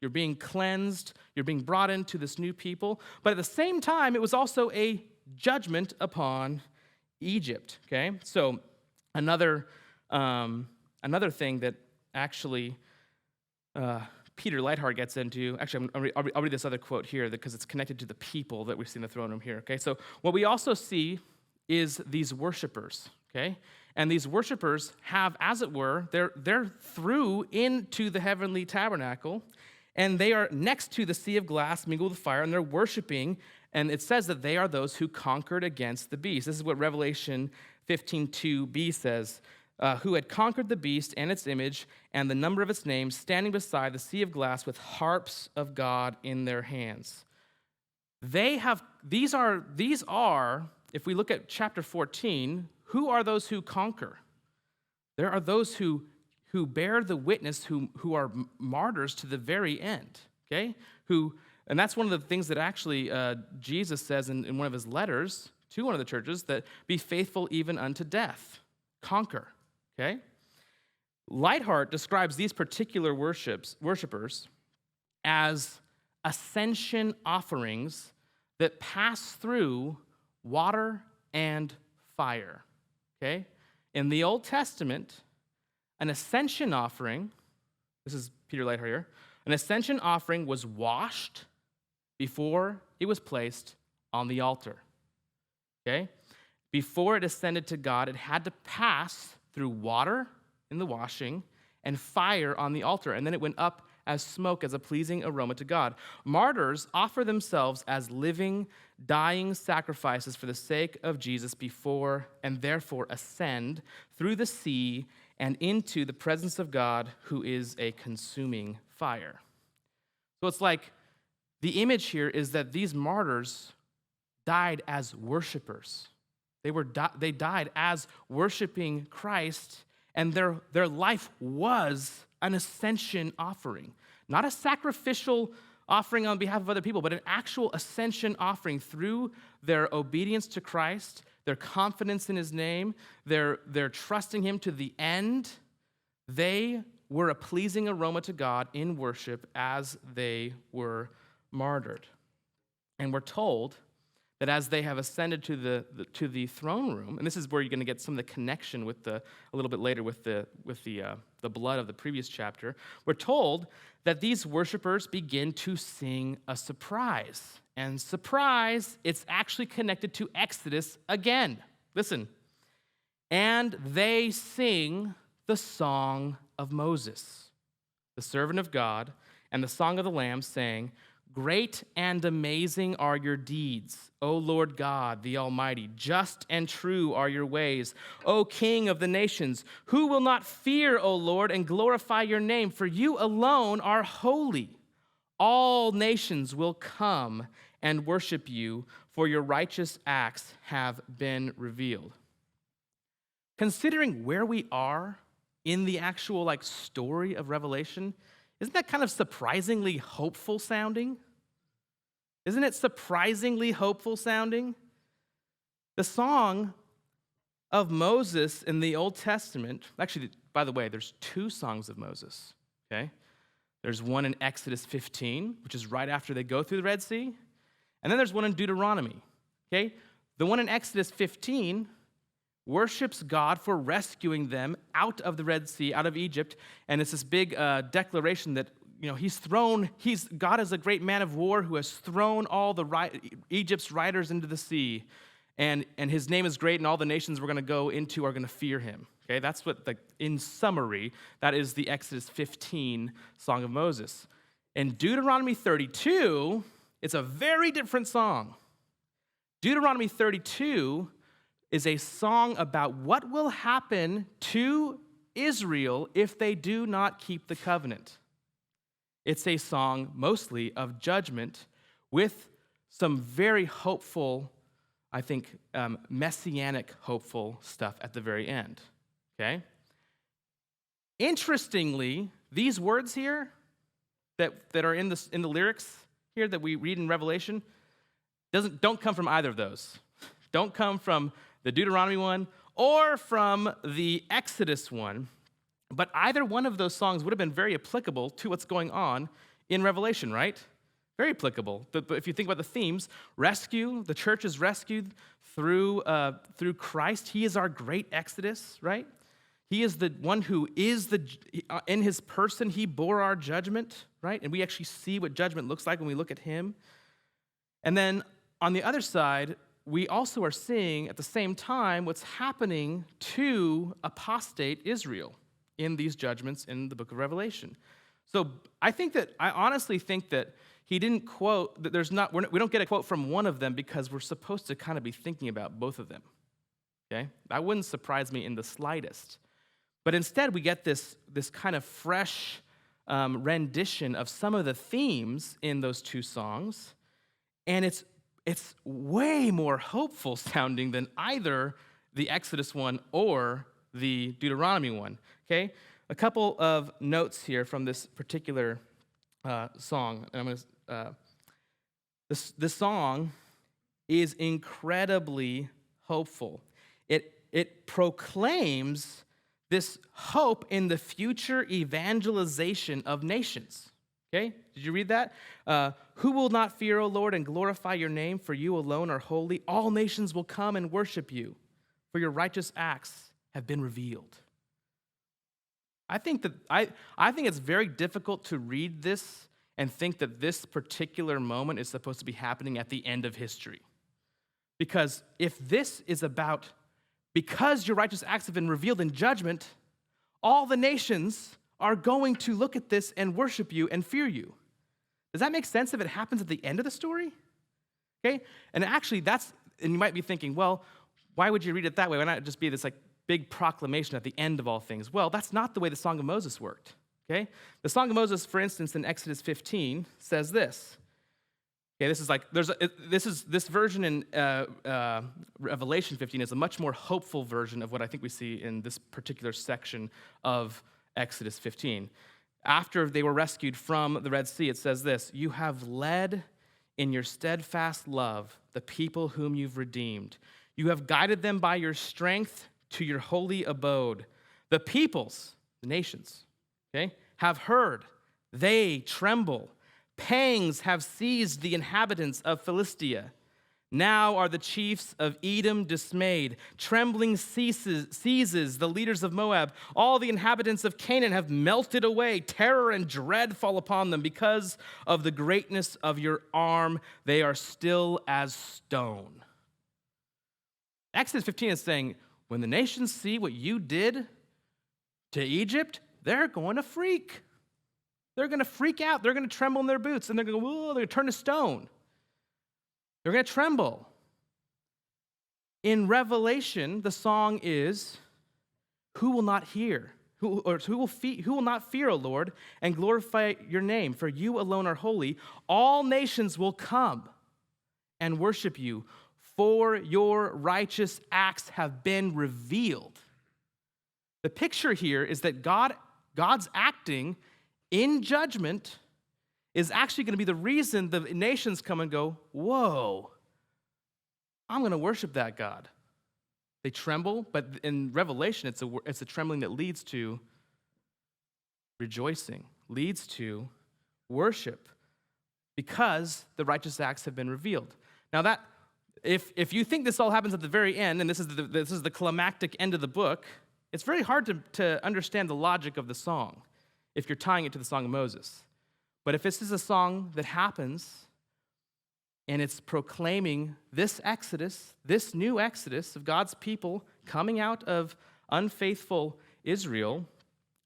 You're being cleansed. You're being brought into this new people. But at the same time, it was also a judgment upon Egypt, okay? So another thing that actually Peter Leithart gets into, actually, I'll read this other quote here because it's connected to the people that we see in the throne room here, okay? So what we also see is these worshipers, okay? And these worshipers have, as it were, they're through into the heavenly tabernacle, and they are next to the sea of glass mingled with fire, and they're worshiping And it says that they are those who conquered against the beast. This is what Revelation 15:2b says, who had conquered the beast and its image and the number of its names, standing beside the sea of glass with harps of God in their hands. These are, if we look at chapter 14, who are those who conquer? There are those who bear the witness, who are martyrs to the very end, okay? And that's one of the things that actually Jesus says in one of his letters to one of the churches, that be faithful even unto death. Conquer, okay? Lightheart describes these particular worshipers as ascension offerings that pass through water and fire, okay? In the Old Testament, an ascension offering, this is Peter Lightheart here, an ascension offering was washed before it was placed on the altar, okay? Before it ascended to God, it had to pass through water in the washing and fire on the altar, and then it went up as smoke, as a pleasing aroma to God. Martyrs offer themselves as living, dying sacrifices for the sake of Jesus before and therefore ascend through the sea and into the presence of God, who is a consuming fire. So it's like the image here is that these martyrs died as worshipers. They died as worshiping Christ, and their life was an ascension offering. Not a sacrificial offering on behalf of other people, but an actual ascension offering through their obedience to Christ, their confidence in his name, their trusting him to the end. They were a pleasing aroma to God in worship as they were martyred. And we're told that as they have ascended to the throne room, and this is where you're going to get some of the connection with a little bit later with the blood of the previous chapter, we're told that these worshipers begin to sing a surprise. And surprise, it's actually connected to Exodus again. Listen. And they sing the song of Moses, the servant of God, and the song of the Lamb, saying, "Great and amazing are your deeds, O Lord God, the Almighty. Just and true are your ways, O King of the nations. Who will not fear, O Lord, and glorify your name? For you alone are holy. All nations will come and worship you, for your righteous acts have been revealed." Considering where we are in the actual story of Revelation, isn't that kind of surprisingly hopeful sounding? Isn't it surprisingly hopeful sounding? The song of Moses in the Old Testament, actually, by the way, there's two songs of Moses, okay? There's one in Exodus 15, which is right after they go through the Red Sea, and then there's one in Deuteronomy, okay? The one in Exodus 15 worships God for rescuing them out of the Red Sea, out of Egypt, and it's this big declaration that God is a great man of war who has thrown all Egypt's riders into the sea, and his name is great, and all the nations we're going to go into are going to fear him. Okay, that's what, in summary, that is the Exodus 15 Song of Moses. In Deuteronomy 32, it's a very different song. Deuteronomy 32 is a song about what will happen to Israel if they do not keep the covenant. It's a song mostly of judgment with some very hopeful, I think, messianic hopeful stuff at the very end, okay? Interestingly, these words here that are in the lyrics here that we read in Revelation don't come from either of those. Don't come from the Deuteronomy one or from the Exodus one. But either one of those songs would have been very applicable to what's going on in Revelation, right? Very applicable. But if you think about the themes, rescue, the church is rescued through Christ. He is our great Exodus, right? He is the one who is in his person, he bore our judgment, right? And we actually see what judgment looks like when we look at him. And then on the other side, we also are seeing at the same time what's happening to apostate Israel in these judgments in the book of Revelation. So I honestly think that he didn't quote, that we don't get a quote from one of them because we're supposed to kind of be thinking about both of them, okay? That wouldn't surprise me in the slightest. But instead, we get this kind of fresh rendition of some of the themes in those two songs, and it's way more hopeful sounding than either the Exodus one or the Deuteronomy one, okay? A couple of notes here from this particular song. And this song is incredibly hopeful. It proclaims this hope in the future evangelization of nations. Okay? Did you read that? Who will not fear, O Lord, and glorify your name, for you alone are holy. All nations will come and worship you, for your righteous acts have been revealed. I think it's very difficult to read this and think that this particular moment is supposed to be happening at the end of history. Because if this is about, because your righteous acts have been revealed in judgment, all the nations are going to look at this and worship you and fear you. Does that make sense if it happens at the end of the story? Okay? And actually and you might be thinking, well, why would you read it that way? Why not just be this big proclamation at the end of all things? Well, that's not the way the Song of Moses worked, okay? The Song of Moses, for instance, in Exodus 15, says this. Okay, this version in Revelation 15 is a much more hopeful version of what I think we see in this particular section of Exodus 15. After they were rescued from the Red Sea, it says this: you have led in your steadfast love the people whom you've redeemed. You have guided them by your strength to your holy abode. The peoples, the nations, okay, have heard. They tremble. Pangs have seized the inhabitants of Philistia. Now are the chiefs of Edom dismayed. Trembling seizes the leaders of Moab. All the inhabitants of Canaan have melted away. Terror and dread fall upon them. Because of the greatness of your arm, they are still as stone. Exodus 15 is saying, when the nations see what you did to Egypt, they're going to freak. They're going to freak out. They're going to tremble in their boots, and they're going to go, whoa, they're going to turn to stone. They're going to tremble. In Revelation, the song is, who will not hear? Who will not fear, O Lord, and glorify your name? For you alone are holy. All nations will come and worship you, for your righteous acts have been revealed. The picture here is that God's acting in judgment is actually going to be the reason the nations come and go, whoa, I'm going to worship that God. They tremble, but in Revelation, it's a trembling that leads to rejoicing, leads to worship, because the righteous acts have been revealed. Now if you think this all happens at the very end, and this is the climactic end of the book, it's very hard to understand the logic of the song if you're tying it to the Song of Moses. But if this is a song that happens, and it's proclaiming this exodus, this new exodus of God's people coming out of unfaithful Israel,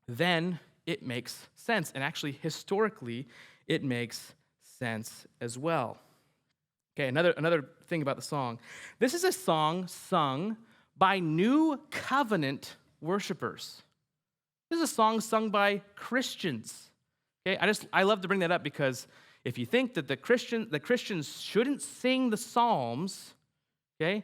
then it makes sense. And actually, historically, it makes sense as well. Okay, another thing about the song. This is a song sung by New Covenant worshipers. This is a song sung by Christians. Okay, I love to bring that up because if you think that the Christians shouldn't sing the Psalms, okay,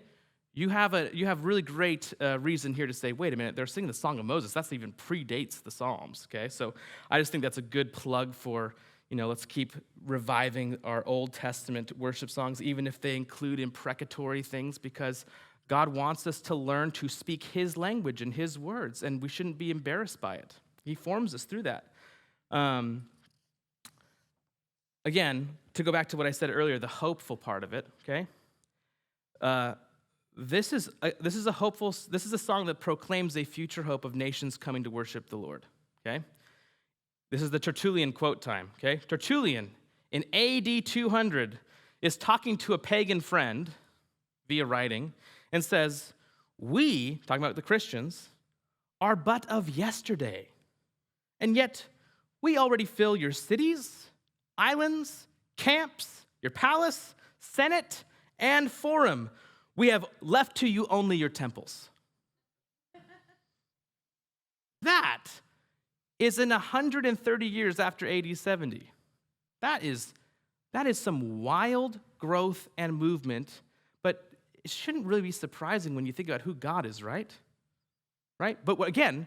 you have really great reason here to say, wait a minute, they're singing the Song of Moses. That even predates the Psalms. Okay, so I just think that's a good plug for, let's keep reviving our Old Testament worship songs, even if they include imprecatory things, because God wants us to learn to speak His language and His words, and we shouldn't be embarrassed by it. He forms us through that. Again, to go back to what I said earlier, the hopeful part of it, okay? This is a song that proclaims a future hope of nations coming to worship the Lord, okay? This is the Tertullian quote time, okay? Tertullian, in AD 200, is talking to a pagan friend via writing and says, we, talking about the Christians, are but of yesterday, and yet We already fill your cities, islands, camps, your palace, senate, and forum. We have left to you only your temples. That is in 130 years after AD 70. That is some wild growth and movement, but it shouldn't really be surprising when you think about who God is, right? Right? But again,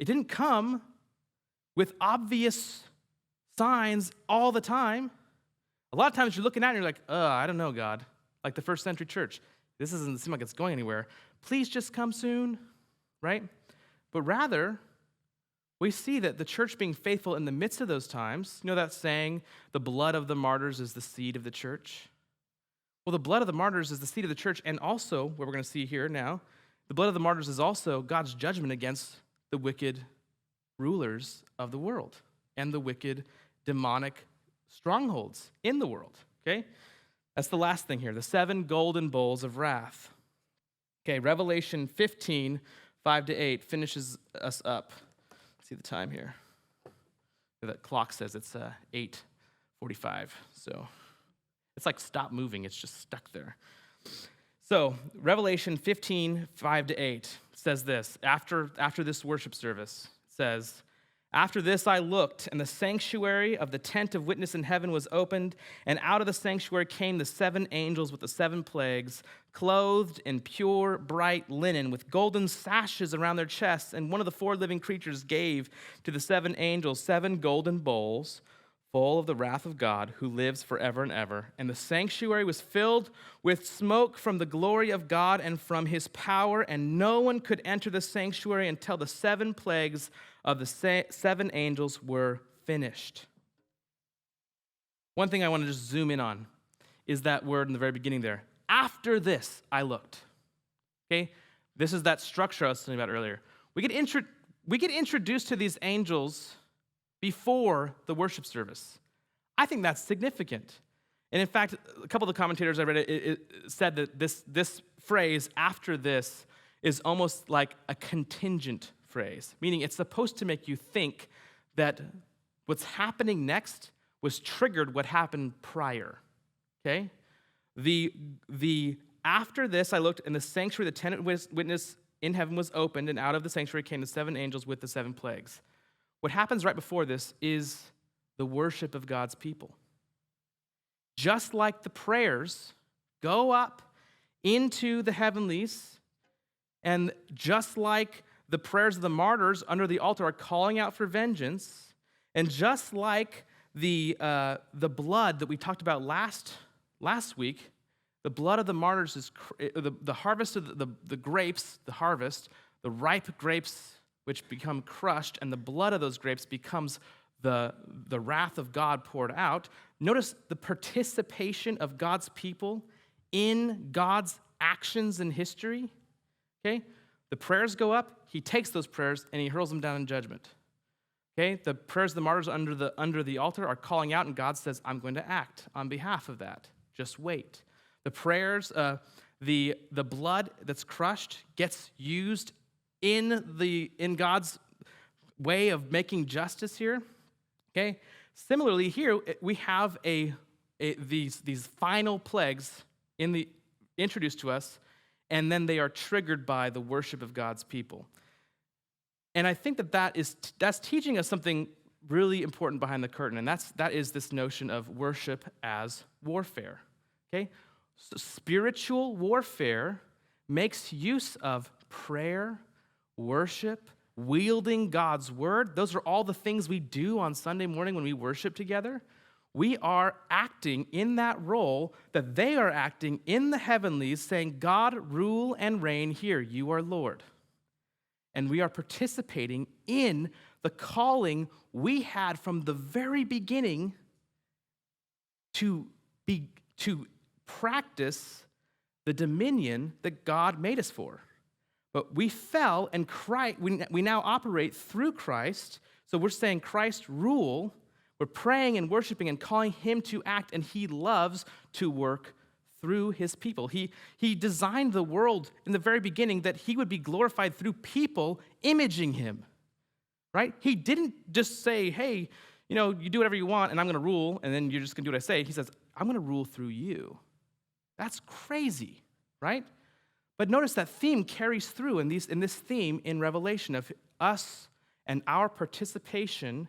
it didn't come with obvious signs all the time. A lot of times you're looking at it and you're like, I don't know, God. Like the first century church. This doesn't seem like it's going anywhere. Please just come soon, right? But rather, we see that the church being faithful in the midst of those times, you know that saying, the blood of the martyrs is the seed of the church? Well, the blood of the martyrs is the seed of the church, and also, what we're going to see here now, the blood of the martyrs is also God's judgment against the wicked rulers of the world and the wicked demonic strongholds in the world, okay? That's the last thing here, the 7 golden bowls of wrath. Okay, Revelation 15, 5-8 finishes us up. See the time here. That clock says it's 8:45, so it's like stop moving, it's just stuck there. So Revelation 15, 5-8 says this, after this worship service, it says, after this I looked, and the sanctuary of the tent of witness in heaven was opened, and out of the sanctuary came the 7 angels with the 7 plagues, clothed in pure, bright linen, with golden sashes around their chests. And one of the 4 living creatures gave to the 7 angels 7 golden bowls full of the wrath of God, who lives forever and ever. And the sanctuary was filled with smoke from the glory of God and from his power, and no one could enter the sanctuary until the 7 plagues of the 7 angels were finished. One thing I want to just zoom in on is that word in the very beginning there. After this, I looked. Okay? This is that structure I was telling you about earlier. We get introduced to these angels before the worship service. I think that's significant. And in fact, a couple of the commentators I read it said that this phrase, after this, is almost like a contingent phrase, meaning it's supposed to make you think that what's happening next was triggered what happened prior, okay? The after this I looked, and the sanctuary, the tent of witness in heaven was opened, and out of the sanctuary came the 7 angels with the 7 plagues. What happens right before this is the worship of God's people. Just like the prayers go up into the heavenlies, and just like the prayers of the martyrs under the altar are calling out for vengeance, and just like the blood that we talked about last week, the blood of the martyrs is the harvest of the grapes, the harvest, the ripe grapes which become crushed, and the blood of those grapes becomes the wrath of God poured out. Notice the participation of God's people in God's actions in history. Okay? The prayers go up, he takes those prayers, and he hurls them down in judgment. Okay? The prayers of the martyrs under the altar are calling out, and God says, I'm going to act on behalf of that. Just wait. The prayers, the blood that's crushed gets used in God's way of making justice here. Okay? Similarly, here we have these final plagues introduced to us, and then they are triggered by the worship of God's people. And I think that's teaching us something really important behind the curtain, and that is this notion of worship as warfare. Okay? So spiritual warfare makes use of prayer, worship, wielding God's word. Those are all the things we do on Sunday morning when we worship together. We are acting in that role that they are acting in the heavenlies, saying, God, rule and reign here. You are Lord. And we are participating in the calling we had from the very beginning to practice the dominion that God made us for. But we fell, and we now operate through Christ. So we're saying Christ rule. We're praying and worshiping and calling him to act, and he loves to work through his people. He designed the world in the very beginning that he would be glorified through people imaging him. right? He didn't just say, hey, you do whatever you want, and I'm going to rule, and then you're just going to do what I say. He says, I'm going to rule through you. That's crazy, right? But notice that theme carries through in this theme in Revelation of us and our participation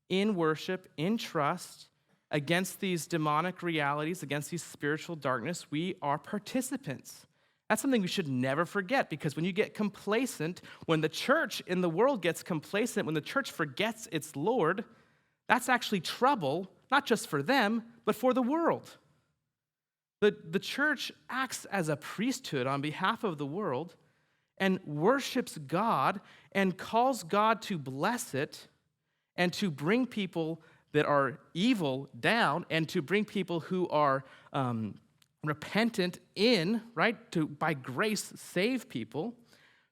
in worship, in trust, against these demonic realities, against these spiritual darkness. We are participants. That's something we should never forget, because when you get complacent, when the church in the world gets complacent, when the church forgets its Lord, that's actually trouble, not just for them, but for the world. The church acts as a priesthood on behalf of the world and worships God and calls God to bless it and to bring people that are evil down and to bring people who are repentant in, right, to by grace save people.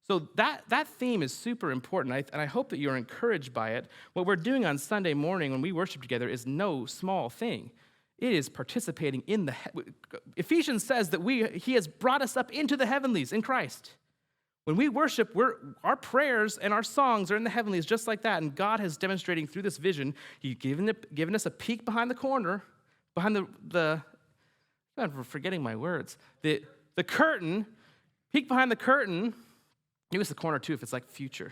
So that theme is super important, and I hope that you're encouraged by it. What we're doing on Sunday morning when we worship together is no small thing. It is participating in Ephesians says that he has brought us up into the heavenlies in Christ. When we worship, our prayers and our songs are in the heavenlies just like that, and God has demonstrating through this vision, He's given us a peek behind the corner, behind I'm forgetting my words, the curtain, peek behind the curtain. Maybe it's the corner too if it's like future,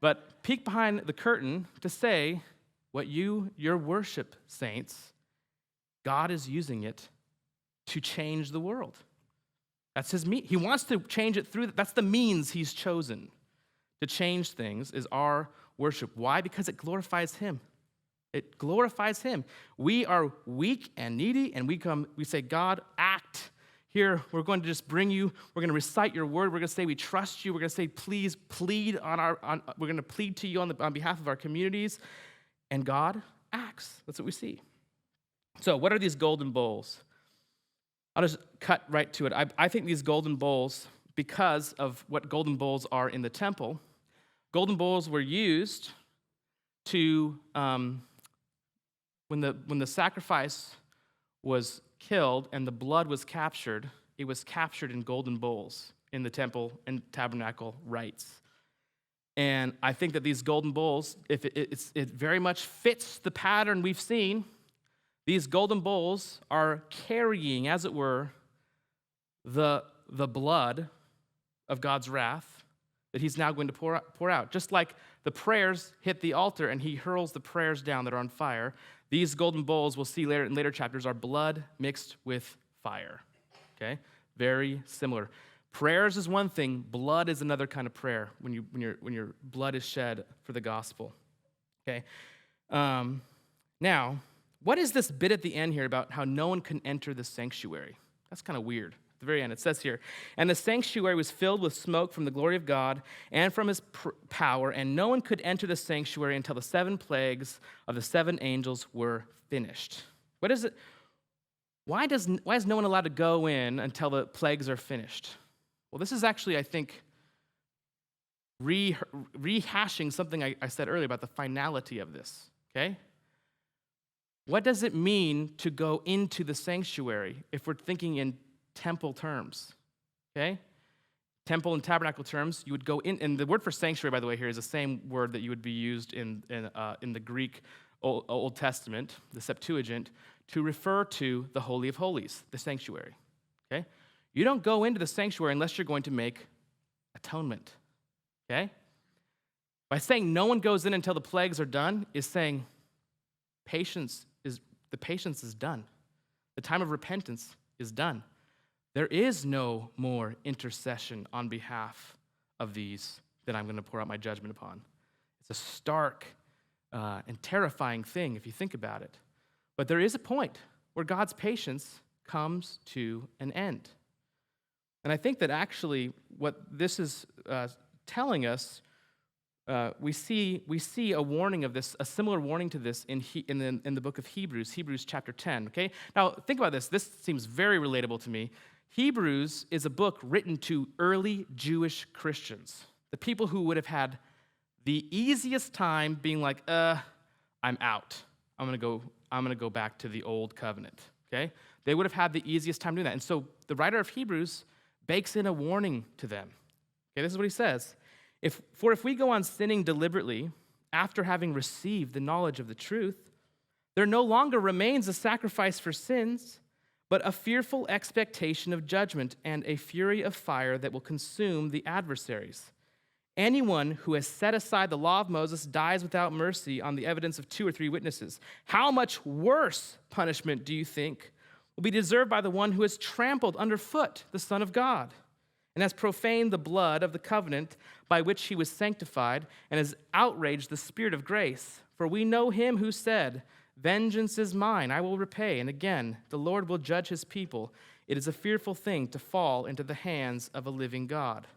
But peek behind the curtain to say what your worship, saints, God is using it to change the world. That's his He wants to change it through. That's the means he's chosen to change things is our worship. Why? Because it glorifies him. It glorifies him. We are weak and needy, and we say, God, act. Here, we're going to just bring you, we're going to recite your word, we're going to say we trust you, we're going to say please plead we're going to plead to you on behalf of our communities, and God acts. That's what we see. So what are these golden bowls? I'll just cut right to it. I think these golden bowls, because of what golden bowls are in the temple, golden bowls were used to, when the sacrifice was killed and the blood was captured, it was captured in golden bowls in the temple and tabernacle rites. And I think that these golden bowls, if it very much fits the pattern we've seen, these golden bowls are carrying, as it were, the blood of God's wrath that he's now going to pour out. Just like the prayers hit the altar and he hurls the prayers down that are on fire, these golden bowls, we'll see later in later chapters, are blood mixed with fire. Okay? Very similar. Prayers is one thing, blood is another kind of prayer when your blood is shed for the gospel. Okay? Now, what is this bit at the end here about how no one can enter the sanctuary? That's kind of weird. At the very end, it says here, and the sanctuary was filled with smoke from the glory of God and from his power, and no one could enter the sanctuary until the 7 plagues of the 7 angels were finished. What is it? Why is no one allowed to go in until the plagues are finished? Well, this is actually, I think, rehashing something I said earlier about the finality of this, okay? What does it mean to go into the sanctuary if we're thinking in temple terms, okay? Temple and tabernacle terms, you would go in, and the word for sanctuary, by the way, here is the same word that you would be used in the Greek Old Testament, the Septuagint, to refer to the Holy of Holies, the sanctuary, okay? You don't go into the sanctuary unless you're going to make atonement, okay? By saying no one goes in until the plagues are done is saying the patience is done. The time of repentance is done. There is no more intercession on behalf of these that I'm going to pour out my judgment upon. It's a stark and terrifying thing if you think about it. But there is a point where God's patience comes to an end. And I think that actually what this is telling us, we see a warning of this, a similar warning to this in the book of Hebrews chapter 10, okay? Now, think about this. This seems very relatable to me. Hebrews is a book written to early Jewish Christians, the people who would have had the easiest time being like, I'm out. I'm gonna go back to the old covenant, okay? They would have had the easiest time doing that. And so the writer of Hebrews bakes in a warning to them. Okay, this is what he says. If we go on sinning deliberately, after having received the knowledge of the truth, there no longer remains a sacrifice for sins, but a fearful expectation of judgment and a fury of fire that will consume the adversaries. Anyone who has set aside the law of Moses dies without mercy on the evidence of 2 or 3 witnesses. How much worse punishment do you think will be deserved by the one who has trampled underfoot the Son of God and has profaned the blood of the covenant by which he was sanctified and has outraged the Spirit of grace? For we know him who said, 'Vengeance is mine, I will repay.' And again, the Lord will judge his people. It is a fearful thing to fall into the hands of a living God."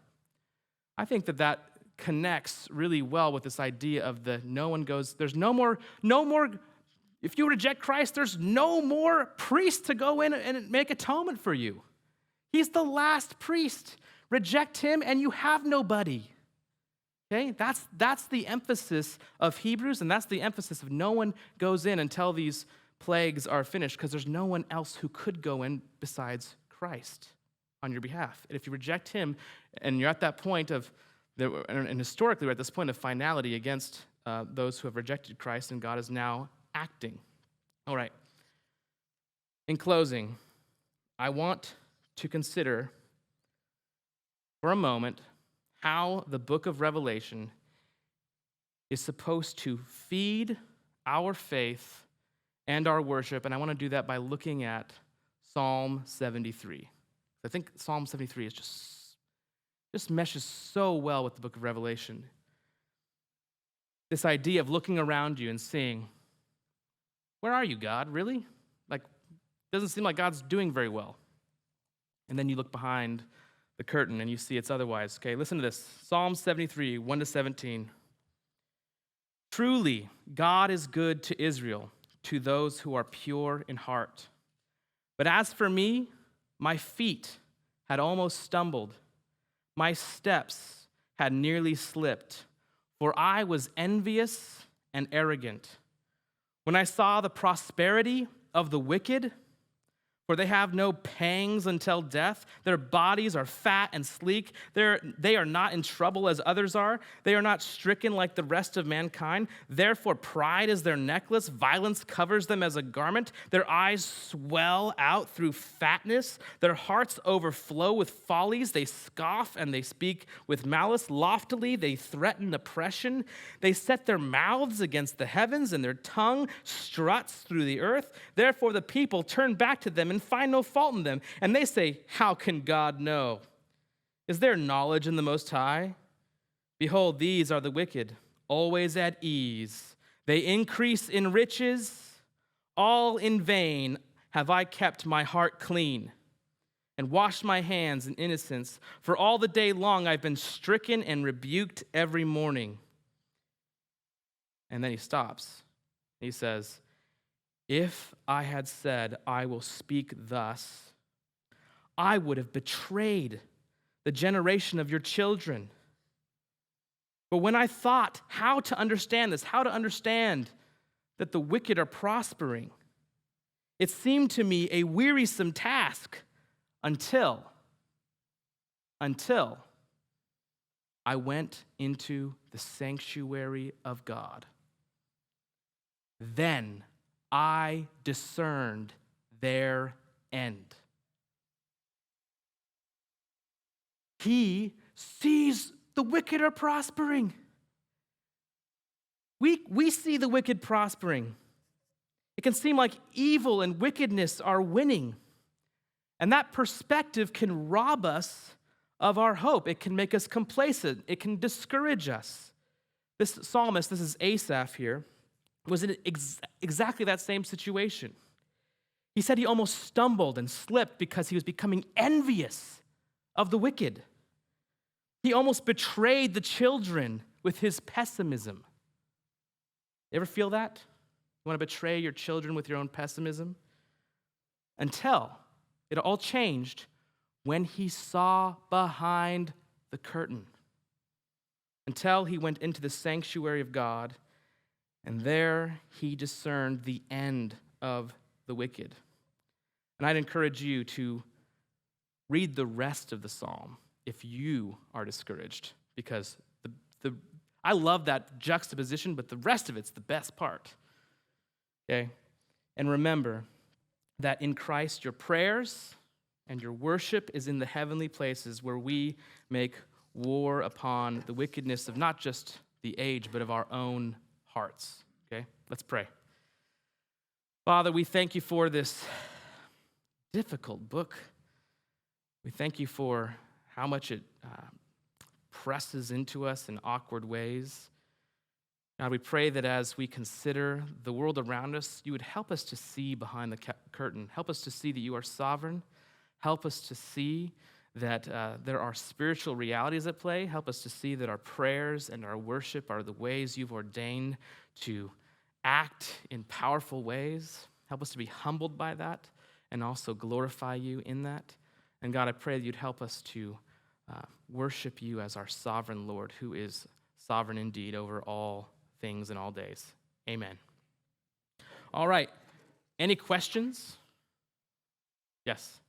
I think that connects really well with this idea of there's no more, if you reject Christ, there's no more priest to go in and make atonement for you. He's the last priest. Reject him and you have nobody. Okay, that's the emphasis of Hebrews, and that's the emphasis of no one goes in until these plagues are finished, because there's no one else who could go in besides Christ on your behalf. And if you reject him, and you're at that point and historically we're at this point of finality against those who have rejected Christ, and God is now acting. All right. In closing, I want to consider for a moment how the book of Revelation is supposed to feed our faith and our worship, and I want to do that by looking at Psalm 73. I think Psalm 73 is just meshes so well with the book of Revelation. This idea of looking around you and seeing, where are you, God, really? Like, doesn't seem like God's doing very well. And then you look behind the curtain and you see it's otherwise. Okay, listen to this. Psalm 73, 1-17. "Truly, God is good to Israel, to those who are pure in heart. But as for me, my feet had almost stumbled. My steps had nearly slipped, for I was envious and arrogant. When I saw the prosperity of the wicked, for they have no pangs until death. Their bodies are fat and sleek. They are not in trouble as others are. They are not stricken like the rest of mankind. Therefore, pride is their necklace. Violence covers them as a garment. Their eyes swell out through fatness. Their hearts overflow with follies. They scoff and they speak with malice. Loftily, they threaten oppression. They set their mouths against the heavens, and their tongue struts through the earth. Therefore, the people turn back to them and find no fault in them. And they say, 'How can God know? Is there knowledge in the Most High?' Behold, these are the wicked, always at ease. They increase in riches. All in vain have I kept my heart clean and washed my hands in innocence. For all the day long I've been stricken and rebuked every morning." And then he stops. He says, "If I had said, 'I will speak thus,' I would have betrayed the generation of your children. But when I thought how to understand this, how to understand that the wicked are prospering, it seemed to me a wearisome task until I went into the sanctuary of God. Then I discerned their end." He sees the wicked are prospering. We see the wicked prospering. It can seem like evil and wickedness are winning. And that perspective can rob us of our hope. It can make us complacent. It can discourage us. This psalmist, this is Asaph here, was in exactly that same situation. He said he almost stumbled and slipped because he was becoming envious of the wicked. He almost betrayed the children with his pessimism. You ever feel that? You want to betray your children with your own pessimism? Until it all changed when he saw behind the curtain. Until he went into the sanctuary of God, and there he discerned the end of the wicked. And I'd encourage you to read the rest of the psalm if you are discouraged, because I love that juxtaposition, but the rest of it's the best part. Okay? And remember that in Christ, your prayers and your worship is in the heavenly places where we make war upon the wickedness of not just the age, but of our own hearts. Okay? Let's pray. Father, we thank you for this difficult book. We thank you for how much it presses into us in awkward ways. God, we pray that as we consider the world around us, you would help us to see behind the curtain. Help us to see that you are sovereign. Help us to see that there are spiritual realities at play. Help us to see that our prayers and our worship are the ways you've ordained to act in powerful ways. Help us to be humbled by that and also glorify you in that. And God, I pray that you'd help us to worship you as our sovereign Lord, who is sovereign indeed over all things and all days. Amen. All right. Any questions? Yes.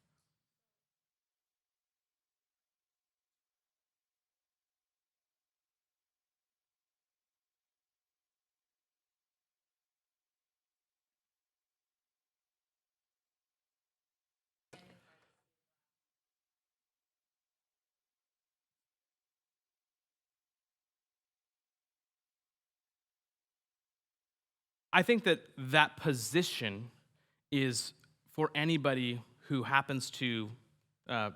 I think that position is for anybody who happens to, run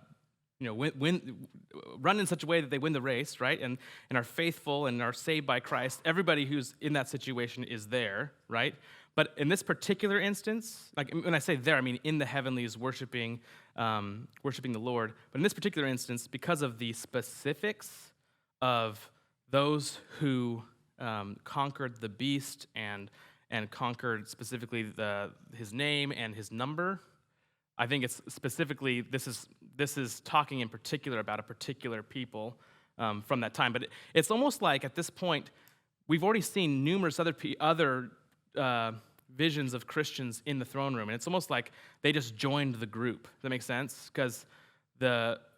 in such a way that they win the race, right? And are faithful and are saved by Christ. Everybody who's in that situation is there, right? But in this particular instance, like when I say there, I mean in the heavenlies, worshiping the Lord. But in this particular instance, because of the specifics of those who conquered the beast and conquered specifically his name and his number, I think it's specifically, this is talking in particular about a particular people from that time. But it's almost like at this point, we've already seen numerous other visions of Christians in the throne room, and it's almost like they just joined the group. Does that make sense? Because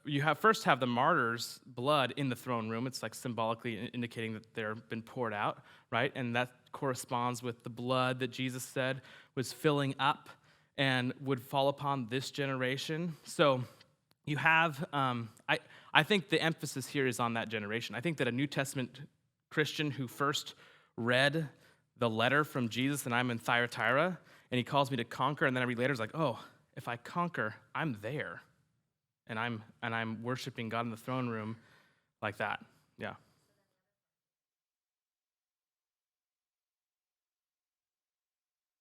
you first have the martyrs' blood in the throne room. It's like symbolically indicating that they're been poured out, right? And that corresponds with the blood that Jesus said was filling up and would fall upon this generation. So you have, I think the emphasis here is on that generation. I think that a New Testament Christian who first read the letter from Jesus, and I'm in Thyatira, and he calls me to conquer, and then I read later, it's like, oh, if I conquer, I'm there. And I'm worshiping God in the throne room like that. Yeah.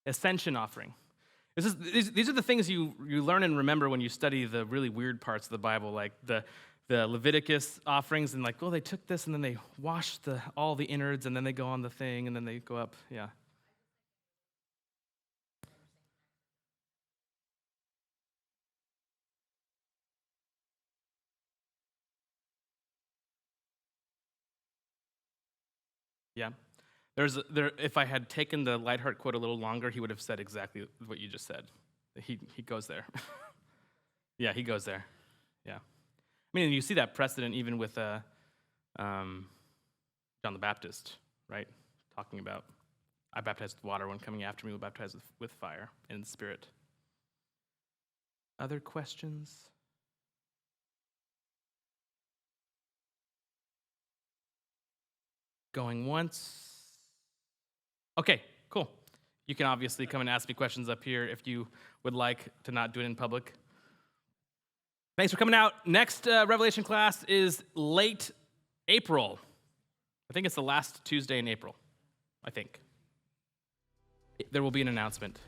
Ascension offering. These are the things you learn and remember when you study the really weird parts of the Bible, like the Leviticus offerings, and like, oh, they took this and then they washed all the innards, and then they go on the thing, and then they go up. Yeah. Yeah. If I had taken the Lightheart quote a little longer, he would have said exactly what you just said. He goes there. Yeah, he goes there. Yeah. I mean, you see that precedent even with John the Baptist, right? Talking about, I baptize with water, one coming after me will baptize with fire and spirit. Other questions? Going once. Okay, cool. You can obviously come and ask me questions up here if you would like to not do it in public. Thanks for coming out. Next Revelation class is late April. I think it's the last Tuesday in April, I think. There will be an announcement.